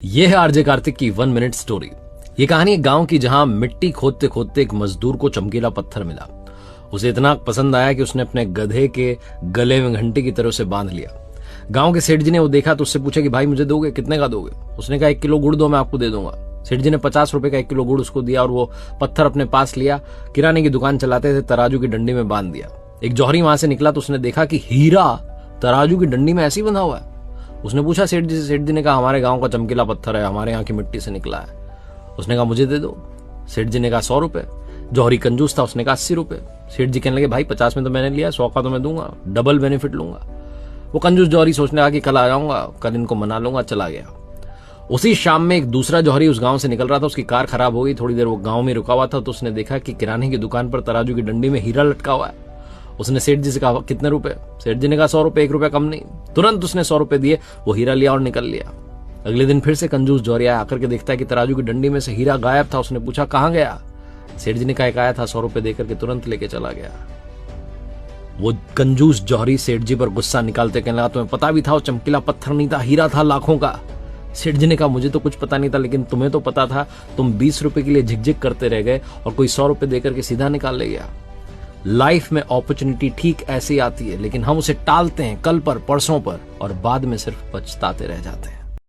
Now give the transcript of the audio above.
ये है आरजे कार्तिक की 1 मिनट स्टोरी। ये कहानी एक गांव की जहां मिट्टी खोदते खोदते एक मजदूर को चमकीला पत्थर मिला। उसे इतना पसंद आया कि उसने अपने गधे के गले में घंटे की तरह उसे बांध लिया। गांव के सेठ जी ने वो देखा तो उससे पूछा कि भाई मुझे दोगे, कितने का दोगे? उसने कहा 1 किलो गुड़ दो, मैं आपको दे दूंगा। सेठ जी ने 50 रुपए का 1 किलो गुड़ उसको दिया और वो पत्थर अपने पास लिया, किराने की दुकान चलाते थे, तराजू की डंडी में बांध दिया। एक जौहरी वहां से निकला तो उसने देखा कि हीरा तराजू की डंडी में ऐसे ही बंधा हुआ है। उसने पूछा सेठ जी से। सेठ जी ने कहा हमारे गांव का चमकीला पत्थर है, हमारे यहाँ की मिट्टी से निकला है। उसने कहा मुझे दे दो। सेठ जी ने कहा 100 रुपए। जौहरी कंजूस था, उसने कहा 80 रुपए। सेठ जी कहने लगे भाई 50 में तो मैंने लिया, 100 का तो मैं दूंगा, डबल बेनिफिट लूंगा। वो कंजूस जौहरी सोचने लगा कि कल आ जाऊंगा, कल इनको मना लूंगा, चला गया। उसी शाम में एक दूसरा जौहरी उस गांव से निकल रहा था, उसकी कार खराब हो गई। थोड़ी देर वो गांव में रुका हुआ था तो उसने देखा कि किराने की दुकान पर तराजू की डंडी में हीरा लटका हुआ है। उसने सेठ जी से कहा कितने रुपए? सेठ जी ने कहा 100 रुपए, 1 रुपया कम नहीं। तुरंत उसने 100 रुपए दिए, वो हीरा लिया और निकल लिया। अगले दिन फिर से कंजूस जौहरी आया, आकर के देखता है कि तराजू की डंडी में से हीरा गायब था। उसने पूछा कहां गया? सेठ जी ने कहा एक आया था, 100 रुपए देकर के तुरंत लेके चला गया। वो कंजूस जौहरी सेठ जी पर गुस्सा निकालते कहने लगा तुम्हें पता भी था वो चमकीला पत्थर नहीं था, हीरा था लाखों का। सेठ जी ने कहा मुझे तो कुछ पता नहीं था, लेकिन तुम्हें तो पता था। तुम 20 रुपए के लिए झिकझिक करते रह गए और कोई 100 रुपए देकर के सीधा निकाल ले गया। लाइफ में अपॉर्चुनिटी ठीक ऐसे आती है, लेकिन हम उसे टालते हैं कल पर, परसों पर, और बाद में सिर्फ पछताते रह जाते हैं।